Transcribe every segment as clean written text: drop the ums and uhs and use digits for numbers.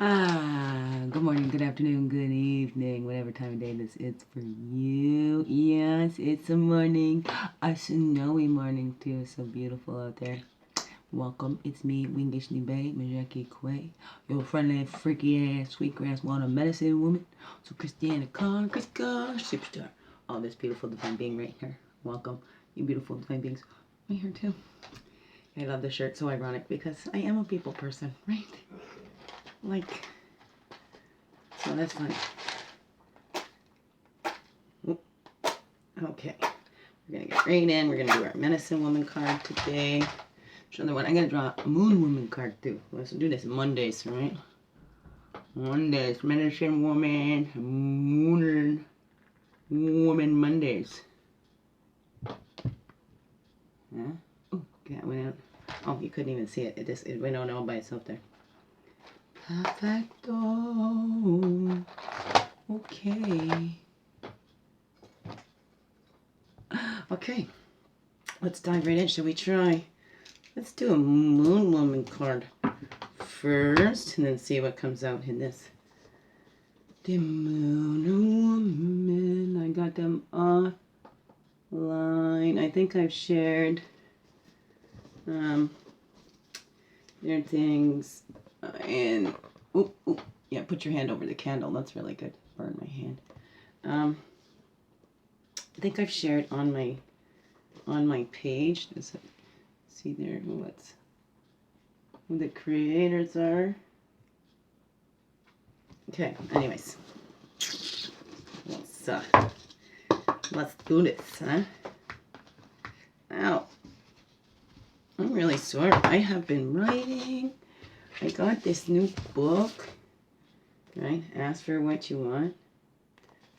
Good morning, good afternoon, good evening, whatever time of day this is for you. Yes, it's a morning, a snowy morning too, so beautiful out there. Welcome, it's me, Wingishni Bay, Majaki Quay, your friendly, freaky ass, sweetgrass water medicine woman. So Christianna, Chris superstar. Oh, this beautiful divine being right here. Welcome, you beautiful divine beings. Right here too. I love this shirt, so ironic because I am a people person, right? Like, so that's funny. Okay, we're gonna get right in. We're gonna do our medicine woman card today. Another one. I'm gonna draw a MoonWoman card too. Let's do this Mondays, right? Mondays, medicine woman, moon woman Mondays. Huh? Oh, cat went out. Oh, you couldn't even see it. It went on all by itself there. Perfecto. Okay. Okay. Let's dive right in. Shall we try? Let's do a MoonWoman card first and then see what comes out in this. The MoonWoman. I got them offline. I think I've shared their things. And yeah, put your hand over the candle. That's really good. Burn my hand. I think I've shared on my page. Does it see there who the creators are? Okay. Anyways, let's do this, huh? Now, I'm really sorry. I have been writing. I got this new book, right? Ask for what you want,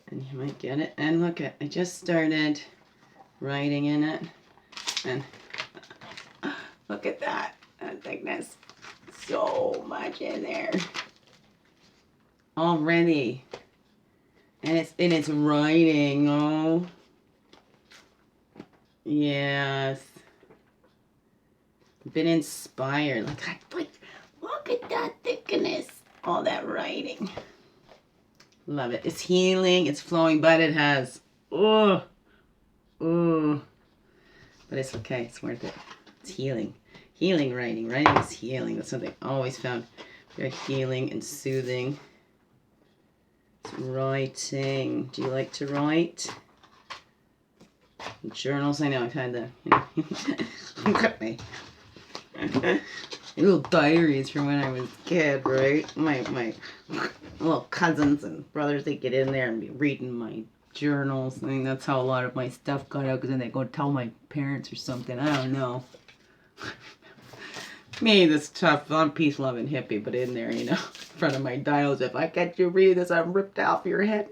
and you might get it. And look at, I just started writing in it, and look at that. I think that's so much in there already, and it's writing. Oh, yes. Been inspired. Like, look at that thickness. All that writing. Love it. It's healing. It's flowing, but it has. But it's okay. It's worth it. It's healing. Healing writing. Writing is healing. That's something I always found very healing and soothing. It's writing. Do you like to write? Journals. I know I've had the. I've got my little diaries from when I was a kid, right? My little cousins and brothers, they get in there and be reading my journals. I think that's how a lot of my stuff got out, because then they go tell my parents or something. I don't know. Me, this tough, I'm peace-loving hippie, but in there, you know, in front of my dials, if I catch you read this, I'm ripped off your head.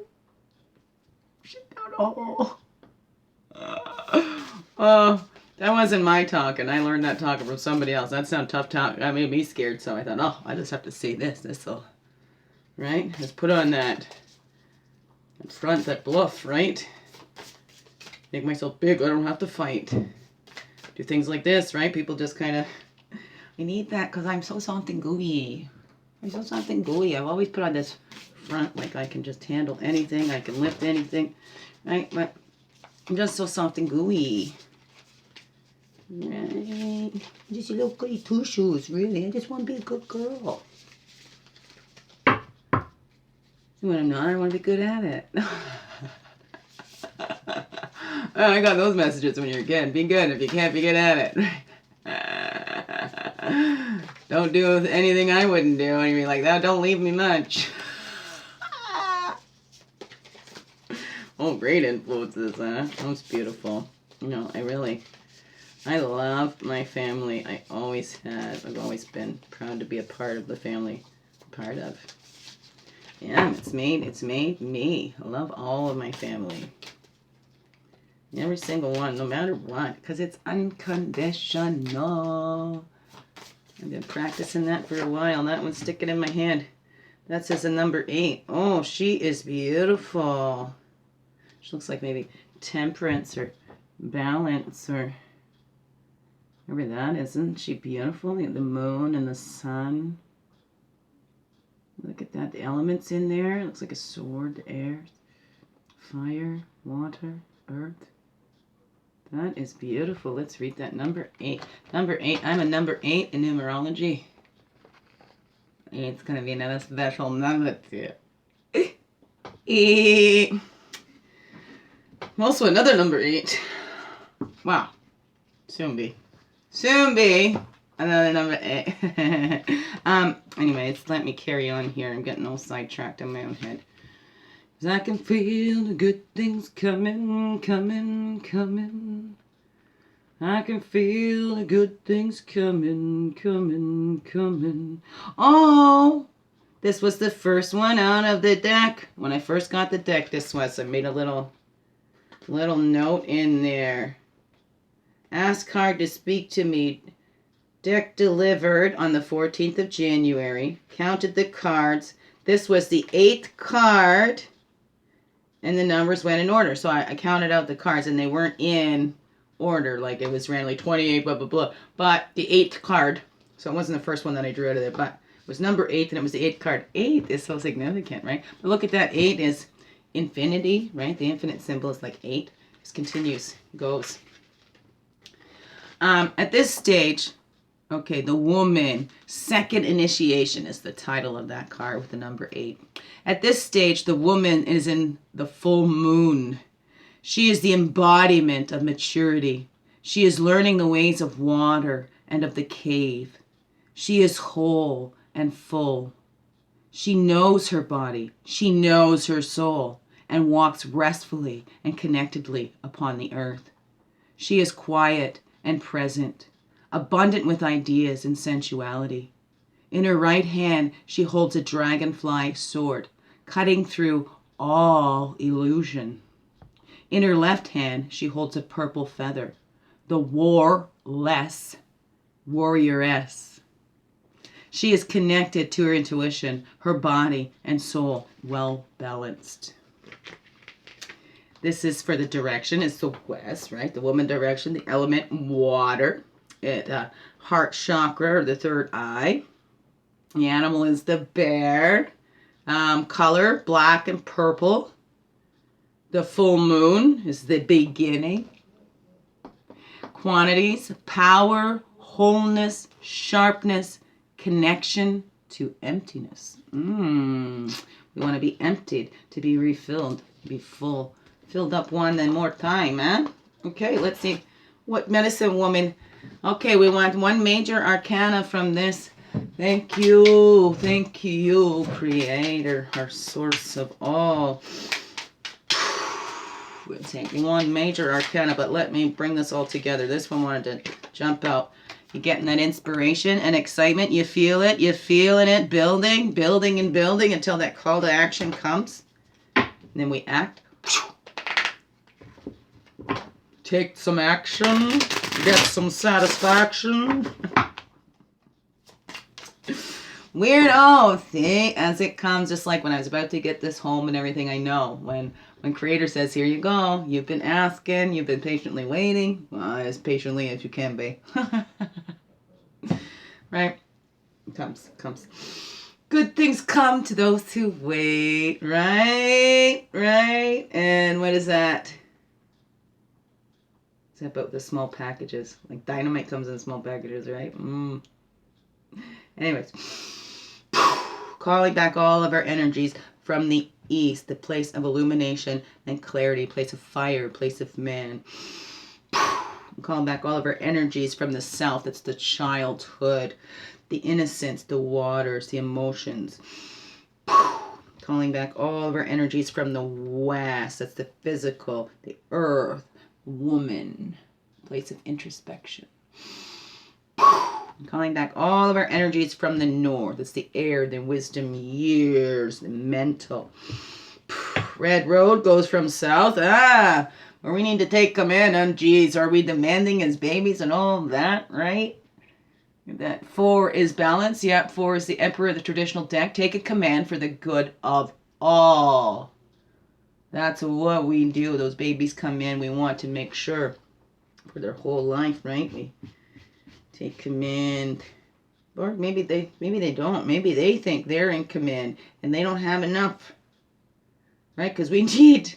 Shit down a hole. Oh. That wasn't my talking. I learned that talking from somebody else. That sounded tough talk. That made me scared, so I thought, oh, I just have to say this. This'll, right? Just put on that front, that bluff, right? Make myself big. I don't have to fight. Do things like this, right? People just kind of, I need that because I'm so soft and gooey. I'm so soft and gooey. I've always put on this front, like I can just handle anything. I can lift anything, right? But I'm just so soft and gooey. Right. Just a little goody two shoes, really. I just want to be a good girl. When I'm not, I want to be good at it. I got those messages when you're a kid. Be good if you can't be good at it. Don't do anything I wouldn't do. And you'd be like, that don't leave me much. Oh, great influences, huh? That's beautiful. You know, I love my family. I always have. I've always been proud to be a part of the family. Part of. Yeah, it's made me. I love all of my family. Every single one, no matter what, because it's unconditional. I've been practicing that for a while. That one's sticking in my hand. That says a number 8. Oh, she is beautiful. She looks like maybe temperance or balance or whatever that is. Isn't she beautiful? The moon and the sun. got the elements in there. It looks like a sword, the air, fire, water, earth. That is beautiful. Let's read that number 8. Number 8. I'm a number 8 in numerology. It's going to be another special number too. Also another number 8. Wow. Soon be another number 8. Anyways, let me carry on here. I'm getting all sidetracked in my own head. 'Cause I can feel the good things coming, coming, coming. I can feel the good things coming, coming, coming. Oh, this was the first one out of the deck. When I first got the deck, this was. I made a little note in there. Ask card to speak to me. Deck delivered on the 14th of January. Counted the cards. This was the 8th card. And the numbers went in order. So I counted out the cards and they weren't in order. Like it was randomly 28, blah, blah, blah. But the 8th card. So it wasn't the first one that I drew out of there. But it was number 8 and it was the 8th card. 8 is so significant, right? But look at that. 8 is infinity, right? The infinite symbol is like 8. Just continues, goes. At this stage, okay, the woman, second initiation is the title of that card with the number 8. At this stage, the woman is in the full moon. She is the embodiment of maturity. She is learning the ways of water and of the cave. She is whole and full. She knows her body. She knows her soul and walks restfully and connectedly upon the earth. She is quiet and present, abundant with ideas and sensuality. In her right hand, she holds a dragonfly sword, cutting through all illusion. In her left hand, she holds a purple feather, the warless warrioress. She is connected to her intuition, her body and soul, well balanced. This is for the direction. It's the west, right? The woman direction, the element water. Heart chakra, or the third eye. The animal is the bear. Color, black and purple. The full moon is the beginning. Quantities, power, wholeness, sharpness, connection to emptiness. We want to be emptied, to be refilled, to be full. Filled up one then more time, huh? Okay, let's see what medicine woman. Okay, we want one major arcana from this. Thank you, Creator, our source of all. We're taking one major arcana, but let me bring this all together. This one wanted to jump out. You're getting that inspiration and excitement. You feel it. You're feeling it building and building until that call to action comes. And then we act. Take some action, get some satisfaction. Weirdo thing as it comes, just like when I was about to get this home and everything. I know when Creator says, here you go, you've been asking, you've been patiently waiting, well, as patiently as you can be. Right? It comes. Good things come to those who wait, right? And what is that? About the small packages. Like dynamite comes in small packages, right? Anyways. Calling back all of our energies from the east, the place of illumination and clarity, place of fire, place of man. Calling back all of our energies from the south, that's the childhood, the innocence, the waters, the emotions. Calling back all of our energies from the west, that's the physical, the earth, woman, place of introspection. Calling back all of our energies from the north. It's the air, the wisdom years, the mental. Red road goes from south. Where we need to take them in. Geez, are we demanding as babies and all that, right? That 4 is balance. Yeah, 4 is the emperor of the traditional deck. Take a command for the good of all. That's what we do. Those babies come in. We want to make sure for their whole life, right? We take command Or maybe they don't. Maybe they think they're in command and they don't have enough. Right? Because we need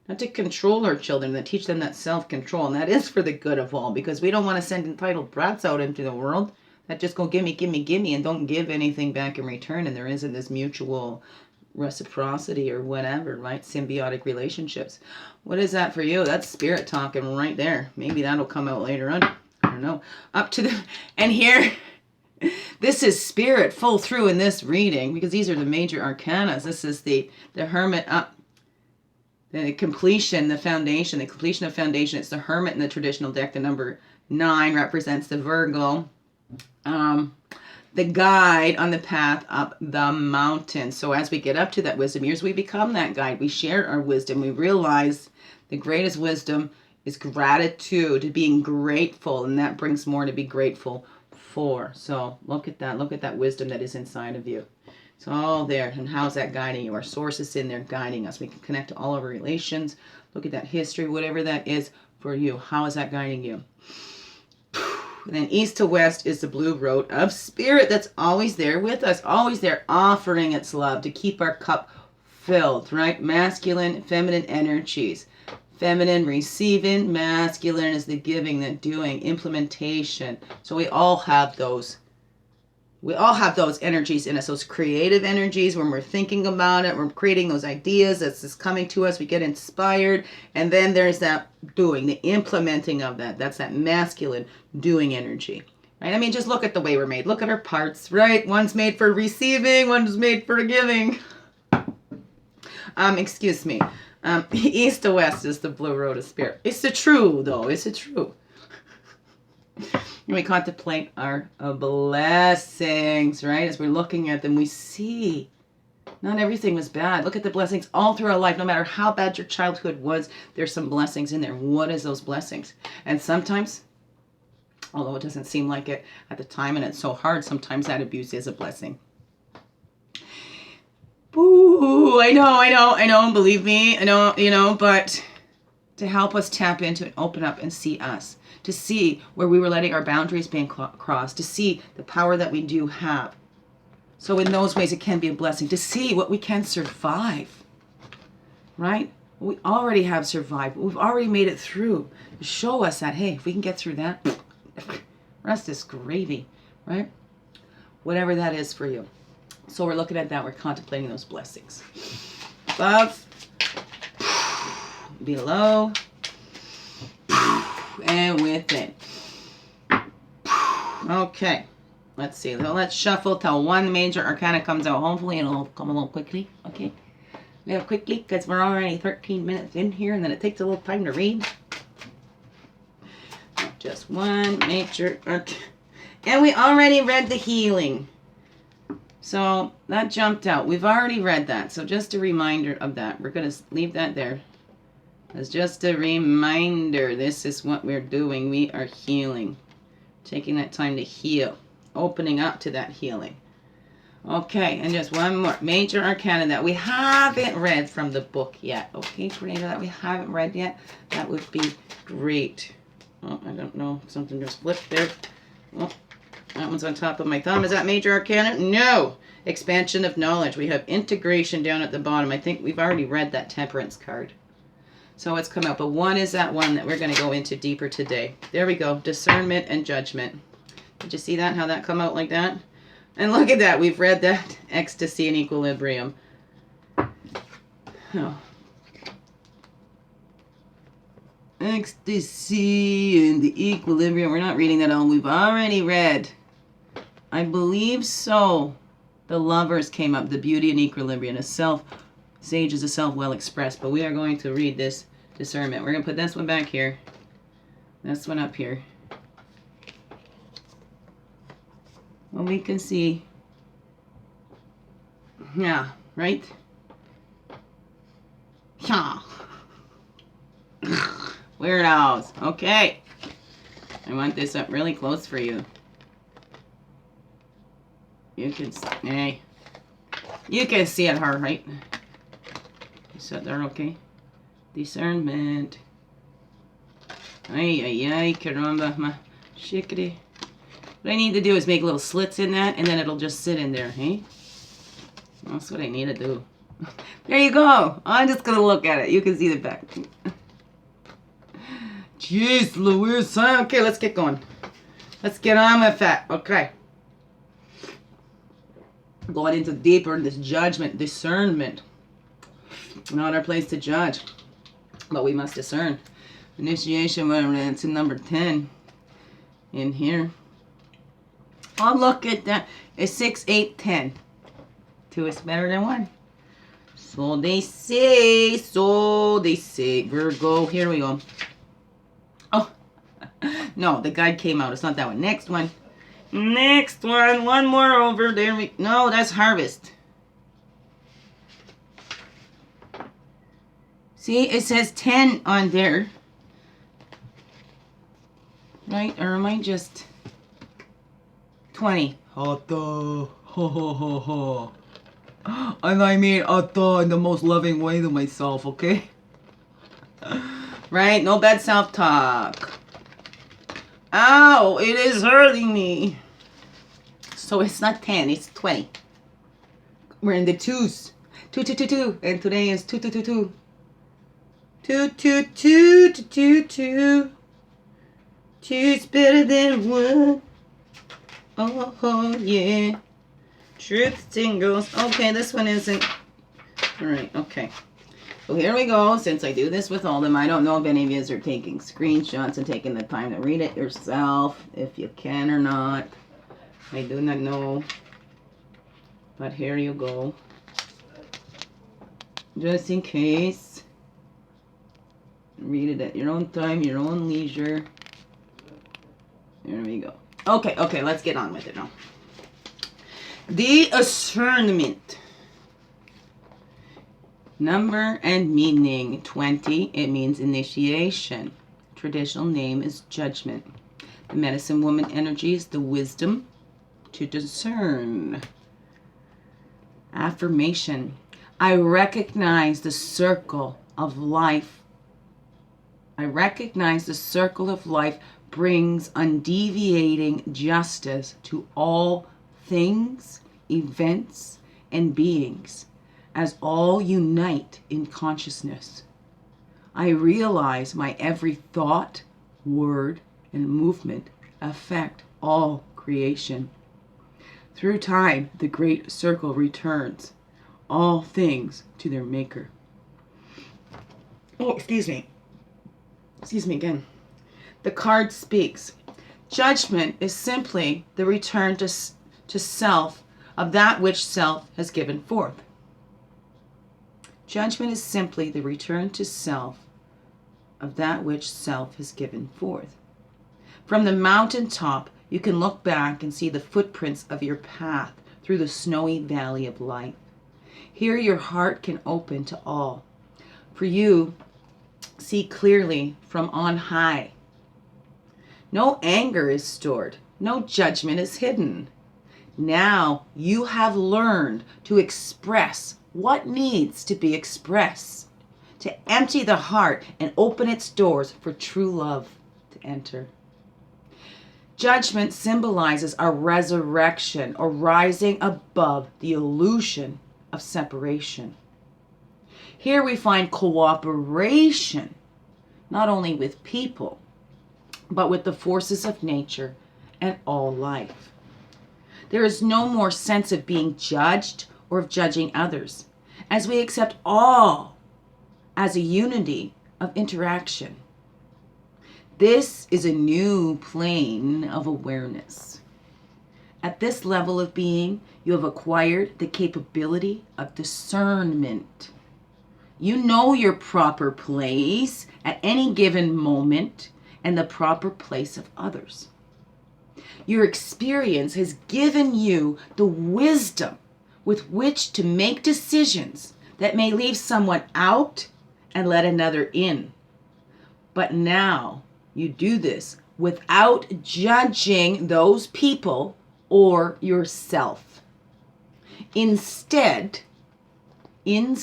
not to control our children, to teach them that self-control. And that is for the good of all, because we don't want to send entitled brats out into the world that just go gimme, gimme, gimme, and don't give anything back in return. And there isn't this mutual reciprocity or whatever, right? Symbiotic relationships. What is that for you? That's spirit talking right there. Maybe that'll come out later on. I don't know. Up to the... And here... This is spirit full through in this reading, because these are the major arcanas. This is the Hermit up. The completion, the foundation, the completion of foundation. It's the Hermit in the traditional deck. The number 9 represents the Virgo. The guide on the path up the mountain. So as we get up to that wisdom years, we become that guide. We share our wisdom. We realize the greatest wisdom is gratitude, being grateful, and that brings more to be grateful for. So look at that. Look at that wisdom that is inside of you. It's all there. And how's that guiding you? Our source is in there guiding us. We can connect to all of our relations. Look at that history, whatever that is for you. How is that guiding you? And then east to west is the blue road of spirit that's always there with us, always there offering its love to keep our cup filled, right? Masculine, feminine energies. Feminine, receiving. Masculine is the giving, the doing, implementation. So we all have those. We all have those energies in us, those creative energies when we're thinking about it, we're creating those ideas that's just coming to us, we get inspired, and then there's that doing, the implementing of that. That's that masculine doing energy, right? I mean, just look at the way we're made. Look at our parts, right? One's made for receiving, one's made for giving. Excuse me. East to west is the blue road of spirit. Is it true, though? Is it true? And we contemplate our blessings, right? As we're looking at them, we see not everything was bad. Look at the blessings all through our life. No matter how bad your childhood was, there's some blessings in there. What is those blessings? And sometimes, although it doesn't seem like it at the time and it's so hard, sometimes that abuse is a blessing. Ooh, I know, believe me, I know, but to help us tap into and open up and see us, to see where we were letting our boundaries being crossed, to see the power that we do have. So in those ways, it can be a blessing to see what we can survive, right? We already have survived. We've already made it through. Show us that, hey, if we can get through that, rest is gravy, right? Whatever that is for you. So we're looking at that. We're contemplating those blessings. Above, below, and within. Okay. Let's see. So let's shuffle till one major arcana comes out. Hopefully it'll come a little quickly. Okay. A little quickly because we're already 13 minutes in here and then it takes a little time to read. Just one major arcana. And we already read the healing. So that jumped out. We've already read that. So just a reminder of that. We're going to leave that there. As just a reminder. This is what we're doing. We are healing. Taking that time to heal. Opening up to that healing. Okay, and just one more. Major arcana that we haven't read from the book yet. Okay, Tornado, that we haven't read yet. That would be great. Oh, I don't know. Something just flipped there. Oh. That one's on top of my thumb. Is that major arcana? No. Expansion of knowledge. We have integration down at the bottom. I think we've already read that temperance card. So it's come out. But one is that one that we're going to go into deeper today. There we go. Discernment and judgment. Did you see that? How that come out like that? And look at that. We've read that. Ecstasy and equilibrium. Oh. Ecstasy and the equilibrium. We're not reading that all. We've already read. I believe so. The lovers came up. The beauty and equilibrium. A self. Sage is a self well expressed. But we are going to read this discernment. We're going to put this one back here. This one up here. Well, we can see. Yeah, right? Yeah. Weirdos. Okay. I want this up really close for you. You can, hey. You can see it hard, right? You said there, okay? Discernment. Ay, ay, ay, caramba, ma chickadee. What I need to do is make little slits in that, and then it'll just sit in there, hey? That's what I need to do. There you go. I'm just going to look at it. You can see the back. Jeez Louise. Okay, let's get going. Let's get on with that. Okay. Going into deeper in this judgment, discernment. Not our place to judge, but we must discern. Initiation, we're into number 10 in here. Oh, look at that. It's 6, 8, 10. 2 is better than 1. So they say, Virgo, here we go. Oh, no, the guide came out. It's not that one. Next one. Next one. One more over there. No, that's harvest. See, it says 10 on there. Right? Or am I just 20? Atta. Ho ho ho ho. And I mean atta in the most loving way to myself, okay? Right? No bad self-talk. Ow! It is hurting me. So it's not 10, it's 20. We're in the 2s. 2, 2, 2, 2. And today is 2, 2, 2, 2. 2, 2, 2, 2, 2, 2. 2 is better than 1. Oh, oh, yeah. Truth tingles. Okay, this one isn't. Alright, okay. So here we go. Since I do this with all of them, I don't know if any of you are taking screenshots and taking the time to read it yourself, if you can or not. I do not know. But here you go. Just in case. Read it at your own time, your own leisure. There we go. Okay, okay, let's get on with it now. Discernment. Number and meaning 20. It means initiation. Traditional name is judgment. The medicine woman energy is the wisdom to discern. Affirmation. I recognize the circle of life. I recognize the circle of life brings undeviating justice to all things, events, and beings, as all unite in consciousness. I realize my every thought, word, and movement affect all creation. Through time, the great circle returns all things to their maker. Oh, excuse me. Excuse me again. The card speaks. Judgment is simply the return to self of that which self has given forth. Judgment is simply the return to self of that which self has given forth. From the mountaintop, you can look back and see the footprints of your path through the snowy valley of life. Here your heart can open to all. For you, see clearly from on high. No anger is stored. No judgment is hidden. Now you have learned to express what needs to be expressed, to empty the heart and open its doors for true love to enter. Judgment symbolizes a resurrection or rising above the illusion of separation. Here we find cooperation, not only with people, but with the forces of nature and all life. There is no more sense of being judged or of judging others, as we accept all as a unity of interaction. This is a new plane of awareness. At this level of being, you have acquired the capability of discernment. You know your proper place at any given moment and the proper place of others. Your experience has given you the wisdom with which to make decisions that may leave someone out and let another in. But now you do this without judging those people or yourself. Instead, you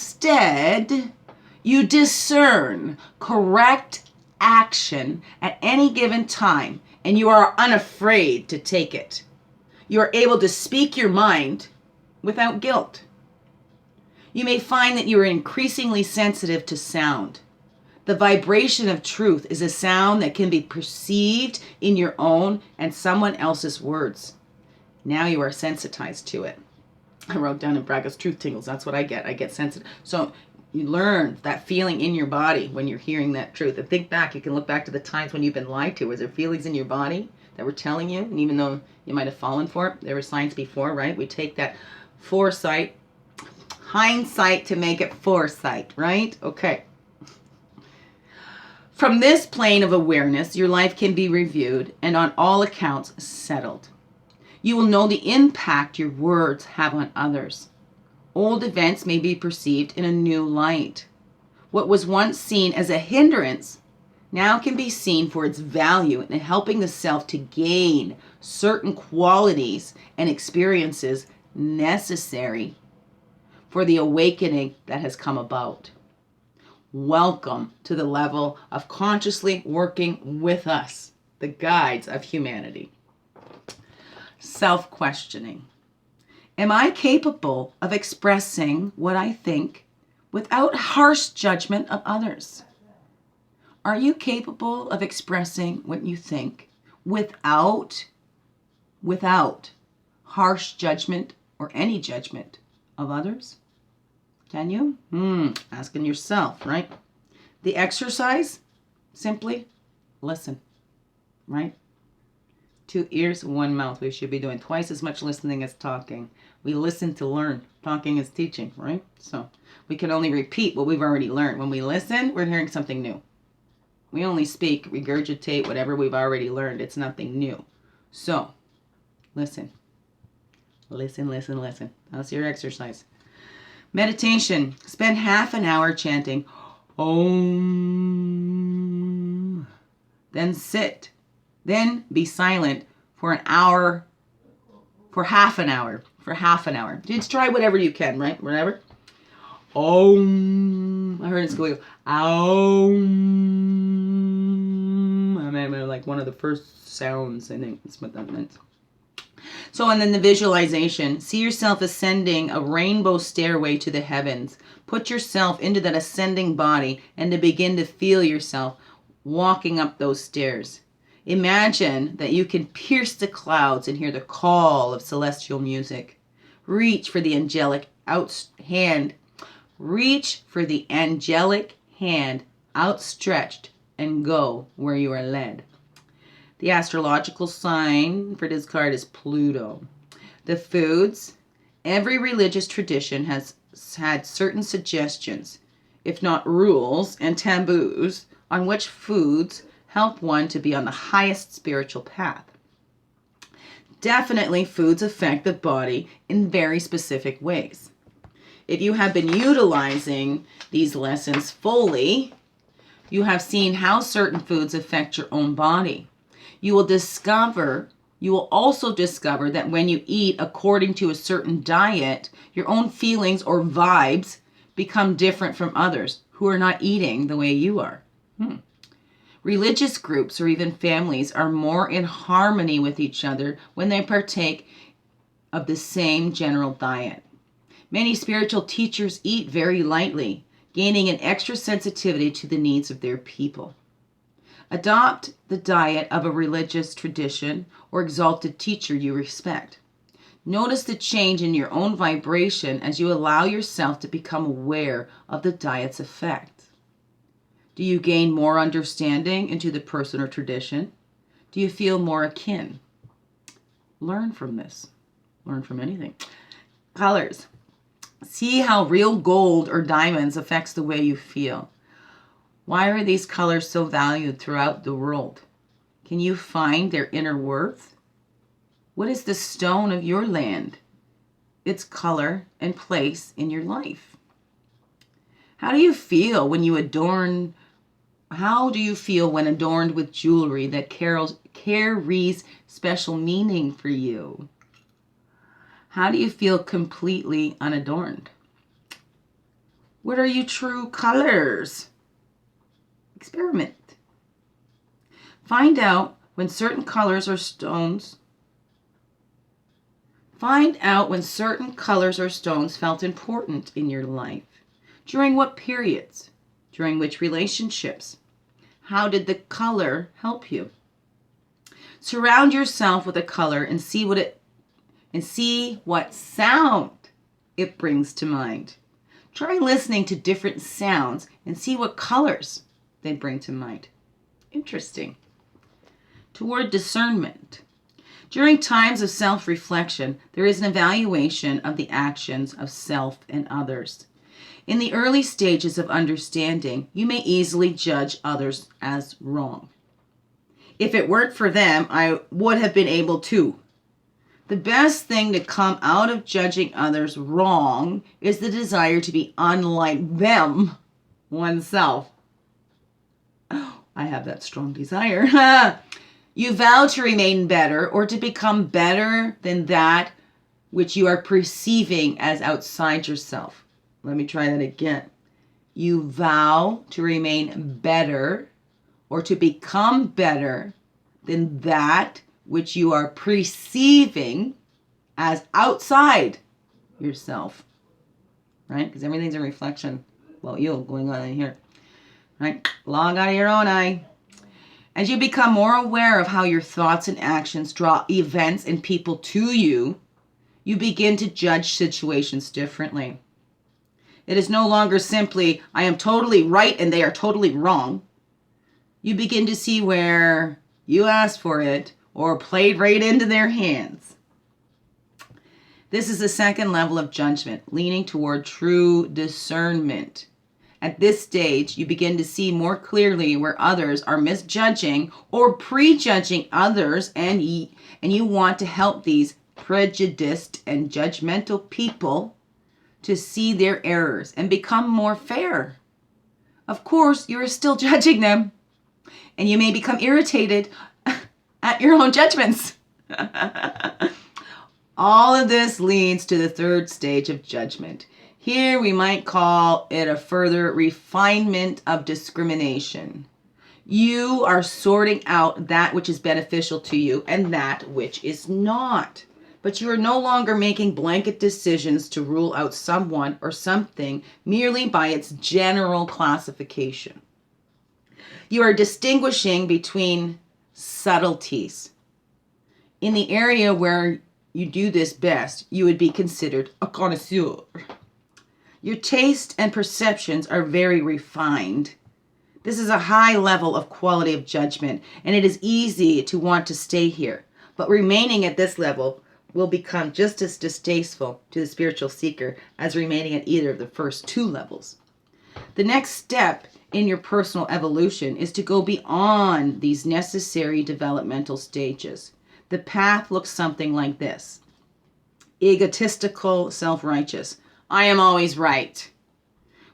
discern correct action at any given time and you are unafraid to take it. You are able to speak your mind without guilt. You may find that you are increasingly sensitive to sound. The vibration of truth is a sound that can be perceived in your own and someone else's words. Now you are sensitized to it. I wrote down in brackets, truth tingles. That's what I get. I get sensitive. So you learn that feeling in your body when you're hearing that truth. And think back. You can look back to the times when you've been lied to. Was there feelings in your body that were telling you? And even though you might have fallen for it, there were signs before, right? We take that foresight, hindsight to make it foresight, right? Okay. From this plane of awareness, your life can be reviewed and on all accounts settled. You will know the impact your words have on others. Old events may be perceived in a new light. What was once seen as a hindrance now can be seen for its value in helping the self to gain certain qualities and experiences necessary for the awakening that has come about. Welcome to the level of consciously working with us, the guides of humanity. Self-questioning. Am I capable of expressing what I think without harsh judgment of others? Are you capable of expressing what you think without harsh judgment or any judgment of others? Can you? Asking yourself, right? The exercise, simply listen, right? 2 ears, 1 mouth. We should be doing twice as much listening as talking. We listen to learn. Talking is teaching, right? So we can only repeat what we've already learned. When we listen, we're hearing something new. We only speak, regurgitate whatever we've already learned. It's nothing new. So listen. Listen, listen, listen. That's your exercise. Meditation. Spend half an hour chanting Om. Then sit. Then be silent for an hour, for half an hour. Just try whatever you can, right? Whatever. Om. I heard in school, Om. I remember like one of the first sounds. I think that's what that meant. So, and then the visualization, see yourself ascending a rainbow stairway to the heavens. Put yourself into that ascending body and to begin to feel yourself walking up those stairs. Imagine that you can pierce the clouds and hear the call of celestial music. Reach for the angelic hand. Reach for the angelic hand outstretched and go where you are led. The astrological sign for this card is Pluto. The foods. Every religious tradition has had certain suggestions, if not rules and taboos, on which foods help one to be on the highest spiritual path. Definitely foods affect the body in very specific ways. If you have been utilizing these lessons fully, you have seen how certain foods affect your own body. You will also discover that when you eat according to a certain diet, your own feelings or vibes become different from others who are not eating the way you are. Religious groups or even families are more in harmony with each other when they partake of the same general diet. Many spiritual teachers eat very lightly, gaining an extra sensitivity to the needs of their people. Adopt the diet of a religious tradition or exalted teacher you respect. Notice the change in your own vibration as you allow yourself to become aware of the diet's effect. Do you gain more understanding into the person or tradition? Do you feel more akin? Learn from this. Learn from anything. Colors. See how real gold or diamonds affects the way you feel. Why are these colors so valued throughout the world? Can you find their inner worth? What is the stone of your land? Its color and place in your life. How do you feel when adorned with jewelry that carries special meaning for you? How do you feel completely unadorned? What are your true colors? Experiment. Find out when certain colors or stones Find out when certain colors or stones felt important in your life. During what periods? During which relationships? How did the color help you? Surround yourself with a color and see what sound it brings to mind. Try listening to different sounds and see what colors they bring to mind. Interesting. Toward discernment. During times of self-reflection, there is an evaluation of the actions of self and others. In the early stages of understanding, you may easily judge others as wrong. If it weren't for them, I would have been able to. The best thing to come out of judging others wrong is the desire to be unlike them oneself. Oh, I have that strong desire. You vow to remain better or to become better than that which you are perceiving as outside yourself. Let me try that again. You vow to remain better or to become better than that which you are perceiving as outside yourself. Right? Because everything's a reflection about you going on in here. Right? Log out of your own eye. As you become more aware of how your thoughts and actions draw events and people to you, you begin to judge situations differently. It is no longer simply, I am totally right and they are totally wrong. You begin to see where you asked for it or played right into their hands. This is the second level of judgment, leaning toward true discernment. At this stage, you begin to see more clearly where others are misjudging or prejudging others, and you want to help these prejudiced and judgmental people to see their errors and become more fair. Of course, you are still judging them, and you may become irritated at your own judgments. All of this leads to the third stage of judgment. Here we might call it a further refinement of discrimination. You are sorting out that which is beneficial to you and that which is not. But you are no longer making blanket decisions to rule out someone or something merely by its general classification. You are distinguishing between subtleties. In the area where you do this best, you would be considered a connoisseur. Your taste and perceptions are very refined. This is a high level of quality of judgment, and it is easy to want to stay here. But remaining at this level will become just as distasteful to the spiritual seeker as remaining at either of the first two levels. The next step in your personal evolution is to go beyond these necessary developmental stages. The path looks something like this. Egotistical, self-righteous. I am always right.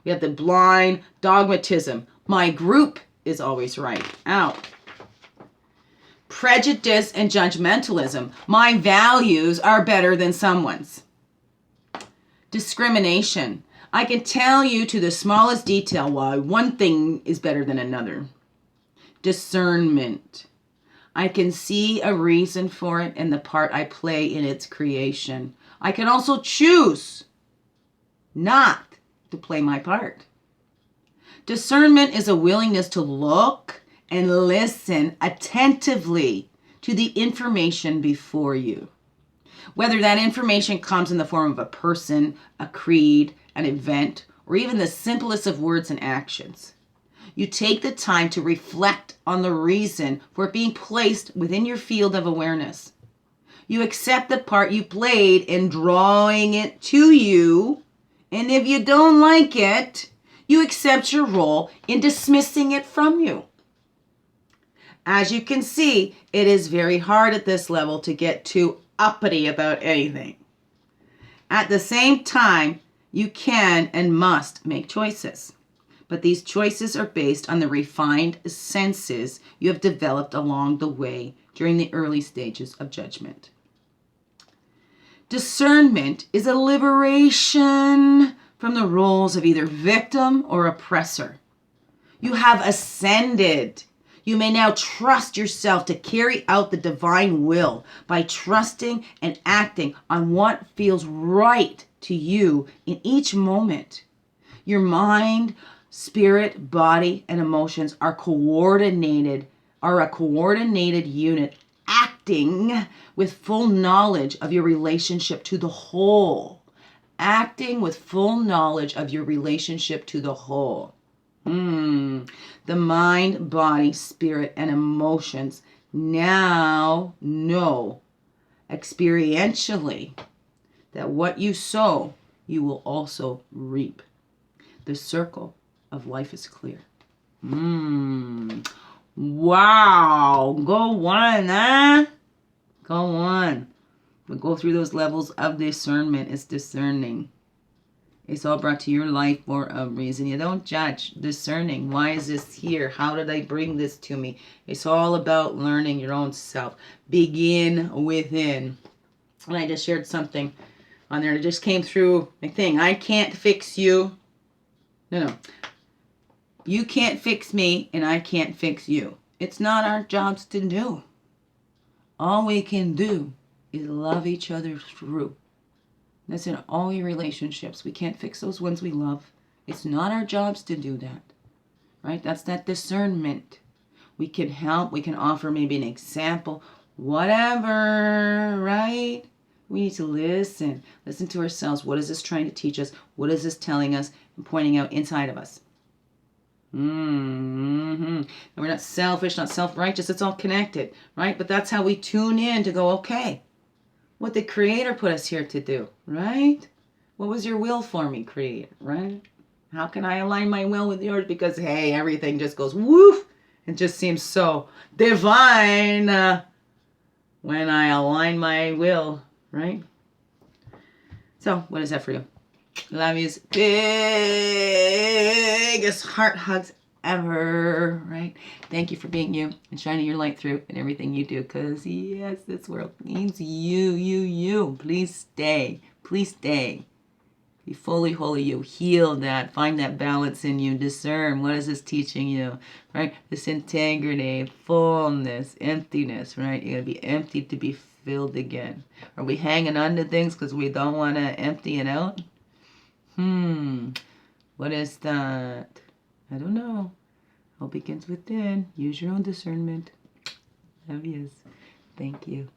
We have the blind dogmatism. My group is always right. Ow. Prejudice and judgmentalism. My values are better than someone's. Discrimination. I can tell you to the smallest detail why one thing is better than another. Discernment. I can see a reason for it and the part I play in its creation. I can also choose not to play my part. Discernment is a willingness to look and listen attentively to the information before you. Whether that information comes in the form of a person, a creed, an event, or even the simplest of words and actions. You take the time to reflect on the reason for it being placed within your field of awareness. You accept the part you played in drawing it to you, and if you don't like it, you accept your role in dismissing it from you. As you can see, it is very hard at this level to get too uppity about anything. At the same time, you can and must make choices. But these choices are based on the refined senses you have developed along the way during the early stages of judgment. Discernment is a liberation from the roles of either victim or oppressor. You have ascended. You may now trust yourself to carry out the divine will by trusting and acting on what feels right to you in each moment. Your mind, spirit, body, and emotions are a coordinated unit acting with full knowledge of your relationship to the whole. Acting with full knowledge of your relationship to the whole. The mind, body, spirit, and emotions now know experientially that what you sow, you will also reap. The circle of life is clear. Wow. Go on, huh? Go on. We'll go through those levels of discernment. It's discerning. It's all brought to your life for a reason. You don't judge. Discerning. Why is this here? How did I bring this to me? It's all about learning your own self. Begin within. And I just shared something on there. It just came through my thing. I can't fix you. No. You can't fix me and I can't fix you. It's not our jobs to do. All we can do is love each other through. That's in all your relationships. We can't fix those ones we love. It's not our jobs to do that. Right? That's that discernment. We can help. We can offer maybe an example. Whatever. Right? We need to listen. Listen to ourselves. What is this trying to teach us? What is this telling us and pointing out inside of us? And we're not selfish, not self-righteous. It's all connected. Right? But that's how we tune in to go, okay. What the Creator put us here to do, right? What was your will for me, Creator, right? How can I align my will with yours? Because, hey, everything just goes woof. It just seems so divine when I align my will, right? So, what is that for you? Love yous. Biggest heart hugs ever, right? Thank you for being you and shining your light through in everything you do, because yes, this world needs you. Please stay. Be fully holy you. Heal that. Find that balance in you. Discern. What is this teaching you? Right? This integrity, fullness, emptiness, right? You gotta be empty to be filled again. Are we hanging on to things because we don't want to empty it out? What is that? I don't know. All begins within. Use your own discernment. Love yous. Thank you.